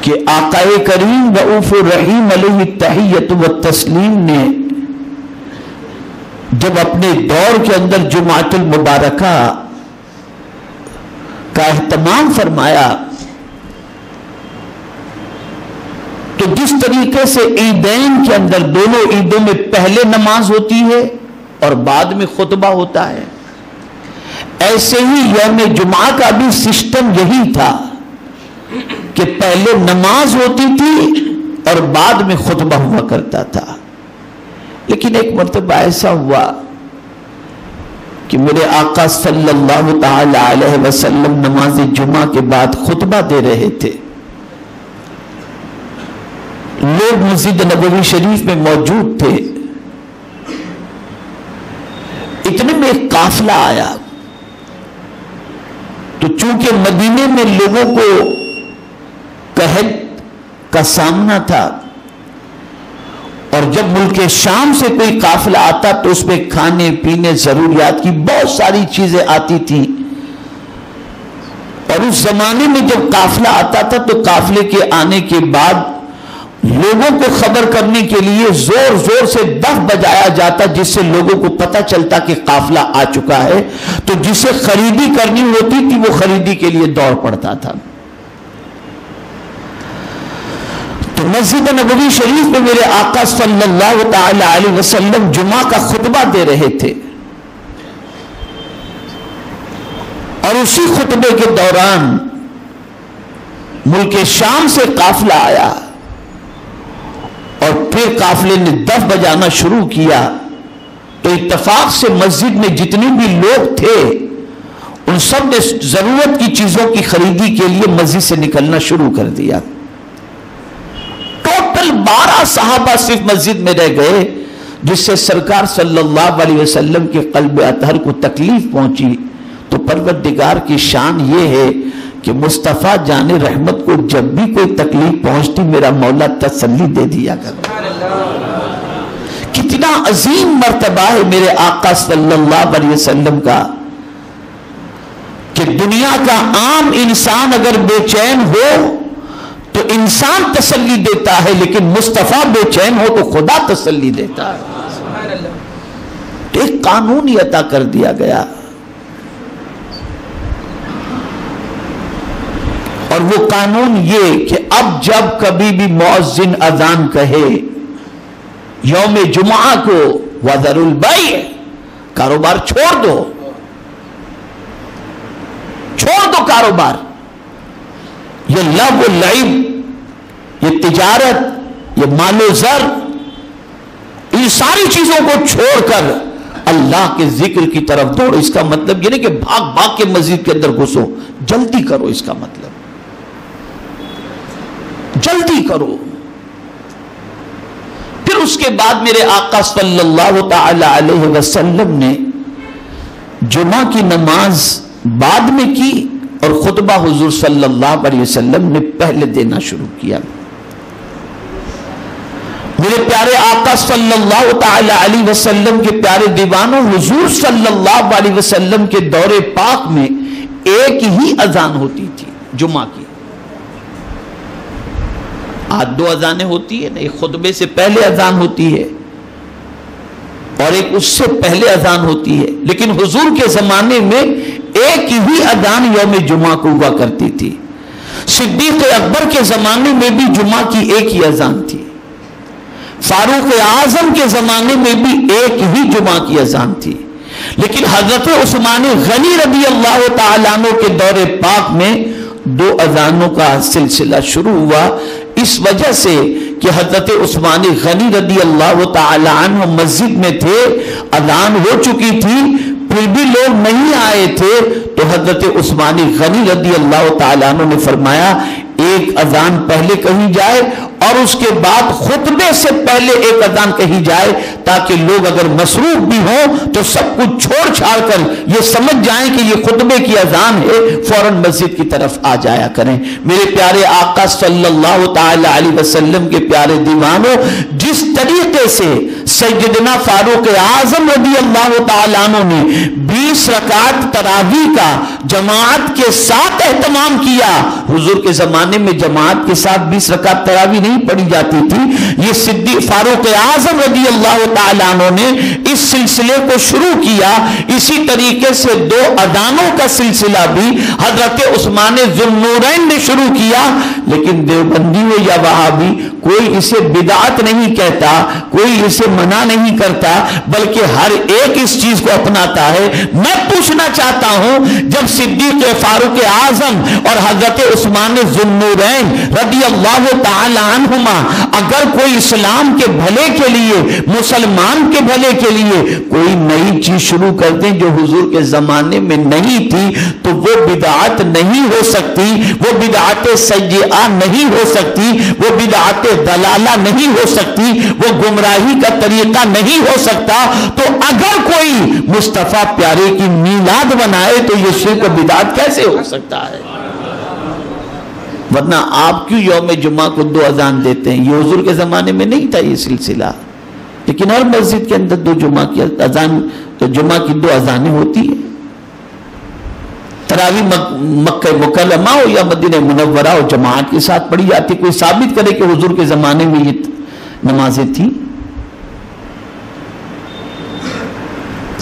کہ آقا کریم رؤوف الرحیم علیہ التحیۃ والتسلیم نے جب اپنے دور کے اندر جمعۃ المبارکہ کا اہتمام فرمایا تو جس طریقے سے عیدین کے اندر دونوں عیدوں میں پہلے نماز ہوتی ہے اور بعد میں خطبہ ہوتا ہے، ایسے ہی یوم جمعہ کا بھی سسٹم یہی تھا کہ پہلے نماز ہوتی تھی اور بعد میں خطبہ ہوا کرتا تھا۔ لیکن ایک مرتبہ ایسا ہوا کہ میرے آقا صلی اللہ تعالی علیہ وسلم نماز جمعہ کے بعد خطبہ دے رہے تھے، لوگ مسجد نبوی شریف میں موجود تھے، اتنے میں ایک قافلہ آیا، تو چونکہ مدینے میں لوگوں کو قحط کا سامنا تھا اور جب ملک شام سے کوئی قافلہ آتا تو اس میں کھانے پینے ضروریات کی بہت ساری چیزیں آتی تھی، اور اس زمانے میں جب قافلہ آتا تھا تو قافلے کے آنے کے بعد لوگوں کو خبر کرنے کے لیے زور زور سے دف بجایا جاتا جس سے لوگوں کو پتہ چلتا کہ قافلہ آ چکا ہے، تو جسے خریدی کرنی ہوتی تھی وہ خریدی کے لیے دوڑ پڑتا تھا۔ تو مسجد نبوی شریف میں میرے آقا صلی اللہ تعالی علیہ وسلم جمعہ کا خطبہ دے رہے تھے، اور اسی خطبے کے دوران ملک شام سے قافلہ آیا اور پھر قافلے نے دف بجانا شروع کیا، تو اتفاق سے مسجد میں جتنے بھی لوگ تھے ان سب نے ضرورت کی چیزوں کی خریدی کے لیے مسجد سے نکلنا شروع کر دیا۔ ٹوٹل 12 صحابہ صرف مسجد میں رہ گئے، جس سے سرکار صلی اللہ علیہ وسلم کے قلب اطہر کو تکلیف پہنچی۔ تو پروردگار کی شان یہ ہے کہ مصطفیٰ جان رحمت کو جب بھی کوئی تکلیف پہنچتی میرا مولا تسلی دے دیا کرتا۔ کتنا عظیم مرتبہ ہے میرے آقا صلی اللہ علیہ وسلم کا کہ دنیا کا عام انسان اگر بے چین ہو تو انسان تسلی دیتا ہے، لیکن مصطفیٰ بے چین ہو تو خدا تسلی دیتا ہے۔ تو ایک قانون ہی عطا کر دیا گیا، اور وہ قانون یہ کہ اب جب کبھی بھی مؤذن اذان کہے یوم جمعہ کو وَذَرُوا الْبَيْعَ، کاروبار چھوڑ دو کاروبار، یہ لغو لعب، یہ تجارت، یہ مال و زر، ان ساری چیزوں کو چھوڑ کر اللہ کے ذکر کی طرف دوڑ۔ اس کا مطلب یہ نہیں کہ بھاگ بھاگ کے مسجد کے اندر گھسو، جلدی کرو، اس کا مطلب جلدی کرو۔ پھر اس کے بعد میرے آقا صلی اللہ تعالی علیہ وسلم نے جمعہ کی نماز بعد میں کی اور خطبہ حضور صلی اللہ علیہ وسلم نے پہلے دینا شروع کیا۔ میرے پیارے آقا صلی اللہ تعالی علیہ وسلم کے پیارے دیوانوں، حضور صلی اللہ علیہ وسلم کے دور پاک میں ایک ہی اذان ہوتی تھی جمعہ کی۔ آج 2 اذانیں ہوتی ہے نا، ایک خطبے سے پہلے اذان ہوتی ہے اور ایک اس سے پہلے اذان ہوتی ہے، لیکن حضور کے زمانے میں ایک ہی اذان یوم جمعہ کو ہوا کرتی تھی۔ صدیق اکبر کے زمانے میں بھی جمعہ کی ایک ہی اذان تھی، فاروق اعظم کے زمانے میں بھی ایک ہی جمعہ کی اذان تھی، لیکن حضرت عثمان غنی رضی اللہ تعالیٰ عنہ کے دور پاک میں 2 اذانوں کا سلسلہ شروع ہوا، اس وجہ سے کہ حضرت عثمان غنی رضی اللہ تعالی عنہ مسجد میں تھے، اذان ہو چکی تھی، پھر بھی لوگ نہیں آئے تھے، تو حضرت عثمان غنی رضی اللہ تعالی عنہ نے فرمایا ایک اذان پہلے کہی جائے اور اس کے بعد خطبے سے پہلے ایک اذان کہی جائے، تاکہ لوگ اگر مصروف بھی ہوں تو سب کچھ چھوڑ چھاڑ کر یہ سمجھ جائیں کہ یہ خطبے کی اذان ہے، فوراً مسجد کی طرف آ جایا کریں۔ میرے پیارے آقا صلی اللہ تعالی علیہ وسلم کے پیارے دیوانوں، جس طریقے سے سیدنا فاروق اعظم رضی اللہ تعالیٰ عنہ نے 20 رکعت تراویح کا جماعت کے ساتھ اہتمام کیا. حضور کے زمانے میں جماعت کے ساتھ 20 رکعت تراویح نہیں پڑھی جاتی تھی. یہ صدیق فاروق اعظم رضی اللہ تعالیٰ عنہ نے اس سلسلے کو شروع کیا. اسی طریقے سے 2 اذانوں کا سلسلہ بھی حضرت عثمان ذو النورین نے شروع کیا. لیکن دیوبندی ہو یا وہابی کوئی اسے بدعت نہیں کہتا, کوئی اسے منع نہیں کرتا, بلکہ ہر ایک اس چیز کو اپناتا ہے. میں پوچھنا چاہتا ہوں, جب صدیق فاروق اعظم اور حضرت عثمان ذو النورین رضی اللہ تعالی عنہما اگر کوئی اسلام کے بھلے کے لیے, مسلمان کے بھلے کے لیے کوئی نئی چیز شروع کر دیں جو حضور کے زمانے میں نہیں تھی, تو وہ بدعت نہیں ہو سکتی, وہ بدعت سیئہ نہیں ہو سکتی, وہ بدعت دلالہ نہیں ہو سکتی, وہ گمراہی کا طریقہ نہیں ہو سکتا. تو اگر کوئی مصطفیٰ پیارے کی میلاد بنائے تو یہ شرک و بدعت کیسے ہو سکتا ہے؟ ورنہ آپ کیوں یوم جمعہ کو 2 اذان دیتے ہیں؟ یہ حضور کے زمانے میں نہیں تھا یہ سلسلہ, لیکن ہر مسجد کے اندر 2 جمعہ کی اذان, جمعہ کی 2 اذانیں ہوتی ہیں. تراویح مکہ مکرمہ ہو یا مدینہ منورہ ہو جماعت کے ساتھ پڑھی جاتی. کوئی ثابت کرے کہ حضور کے زمانے میں یہ نمازیں تھیں؟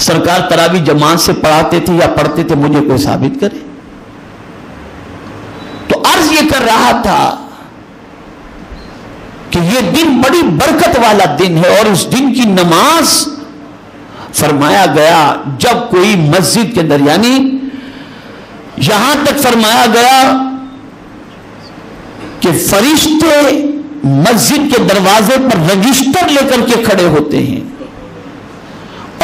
سرکار تراویح جماعت سے پڑھاتے تھے یا پڑھتے تھے؟ مجھے کوئی ثابت کرے. تو عرض یہ کر رہا تھا کہ یہ دن بڑی برکت والا دن ہے, اور اس دن کی نماز فرمایا گیا جب کوئی مسجد کے اندر, یعنی یہاں تک فرمایا گیا کہ فرشتے مسجد کے دروازے پر رجسٹر لے کر کے کھڑے ہوتے ہیں,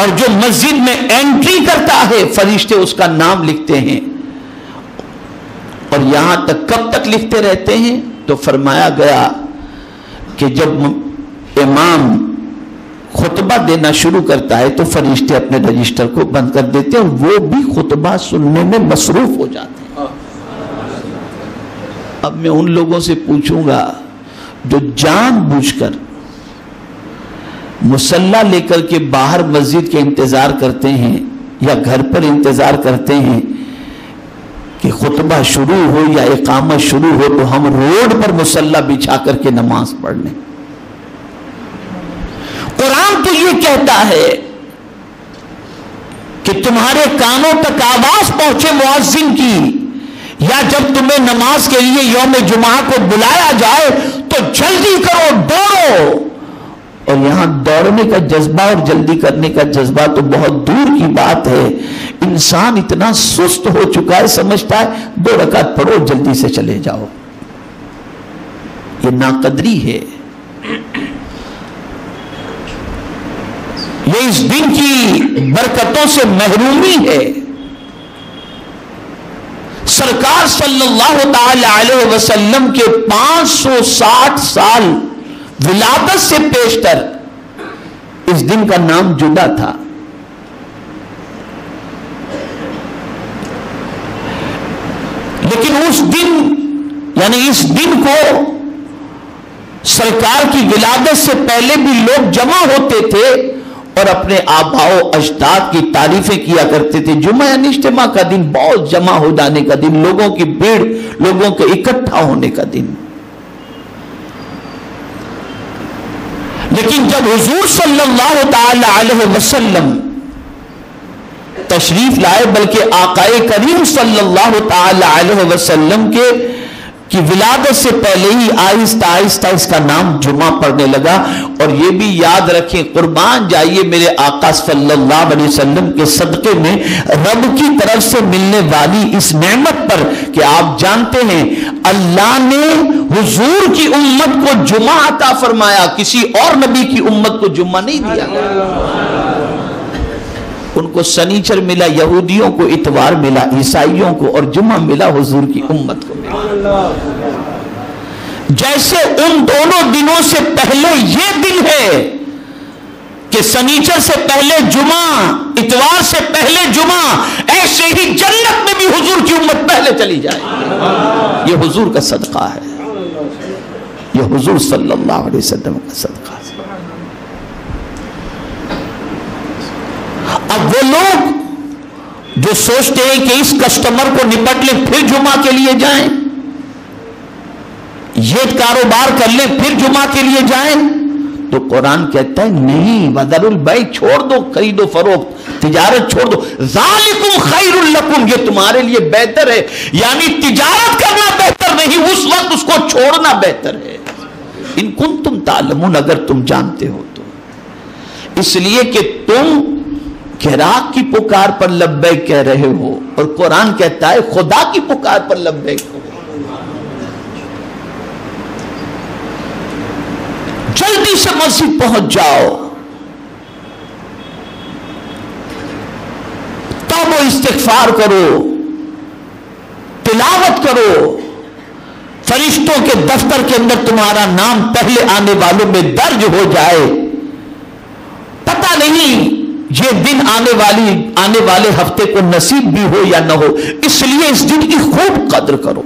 اور جو مسجد میں انٹری کرتا ہے فرشتے اس کا نام لکھتے ہیں. اور یہاں تک کب تک لکھتے رہتے ہیں؟ تو فرمایا گیا کہ جب امام خطبہ دینا شروع کرتا ہے تو فرشتے اپنے رجسٹر کو بند کر دیتے ہیں, وہ بھی خطبہ سننے میں مصروف ہو جاتے ہیں. اب میں ان لوگوں سے پوچھوں گا جو جان بوجھ کر مصلی لے کر کے باہر مسجد کے انتظار کرتے ہیں یا گھر پر انتظار کرتے ہیں کہ خطبہ شروع ہو یا اقامت شروع ہو تو ہم روڈ پر مصلی بچھا کر کے نماز پڑھ لیں. قرآن تو یہ کہتا ہے کہ تمہارے کانوں تک آواز پہنچے مؤذن کی, یا جب تمہیں نماز کے لیے یوم جمعہ کو بلایا جائے تو جلدی کرو, دوڑو. اور یہاں دوڑنے کا جذبہ اور جلدی کرنے کا جذبہ تو بہت دور کی بات ہے. انسان اتنا سست ہو چکا ہے, سمجھتا ہے 2 رکعت پڑھو جلدی سے چلے جاؤ. یہ ناقدری ہے, یہ اس دن کی برکتوں سے محرومی ہے. سرکار صلی اللہ تعالی علیہ وسلم کے 560 سال ولادت سے پیشتر اس دن کا نام جدا تھا. لیکن اس دن, یعنی اس دن کو سرکار کی ولادت سے پہلے بھی لوگ جمع ہوتے تھے اور اپنے آباء و اجداد کی تعریفیں کیا کرتے تھے. جمعہ یعنی اجتماع کا دن, بہت جمع ہو جانے کا دن, لوگوں کی بھیڑ, لوگوں کے اکٹھا ہونے کا دن. لیکن جب حضور صلی اللہ تعالی علیہ وسلم تشریف لائے, بلکہ آقائے کریم صلی اللہ تعالی علیہ وسلم کی ولادت سے پہلے ہی آہستہ آہستہ اس کا نام جمعہ پڑھنے لگا. اور یہ بھی یاد رکھیں, قربان جائیے میرے آقا صلی اللہ علیہ وسلم کے صدقے میں رب کی طرف سے ملنے والی اس نعمت پر کہ آپ جانتے ہیں اللہ نے حضور کی امت کو جمعہ عطا فرمایا, کسی اور نبی کی امت کو جمعہ نہیں دیا. ان کو سنیچر ملا, یہودیوں کو اتوار ملا, عیسائیوں کو, اور جمعہ ملا حضور کی امت کو ملا. جیسے ان دونوں دنوں سے پہلے یہ دن ہے کہ سنیچر سے پہلے جمعہ, اتوار سے پہلے جمعہ, ایسے ہی جنت میں بھی حضور کی امت پہلے چلی جائے. یہ حضور کا صدقہ ہے, یہ حضور صلی اللہ علیہ وسلم کا صدقہ ہے. جو سوچتے ہیں کہ اس کسٹمر کو نپٹ لیں پھر جمعہ کے لیے جائیں، یہ کاروبار کر لیں پھر جمعہ کے لیے جائیں، تو قرآن کہتا ہے نہیں، وَذَرُوا الْبَيْعَ، چھوڑ دو خرید و فروخت، تجارت چھوڑ دو، ذَلِكُمْ خَيْرٌ لَكُمْ، یہ تمہارے لیے بہتر ہے، یعنی تجارت کرنا بہتر نہیں، اس وقت اس کو چھوڑنا بہتر ہے، ان کنتم تعلمون، اگر تم جانتے ہو تو، اس لیے کہ تم چراغ کی پکار پر لبیک کہہ رہے ہو اور قرآن کہتا ہے خدا کی پکار پر لبیک ہو۔ جلدی سے مسجد پہنچ جاؤ، توبہ و استغفار کرو، تلاوت کرو، فرشتوں کے دفتر کے اندر تمہارا نام پہلے آنے والوں میں درج ہو جائے۔ پتہ نہیں یہ دن آنے والے ہفتے کو نصیب بھی ہو یا نہ ہو، اس لیے اس دن کی خوب قدر کرو۔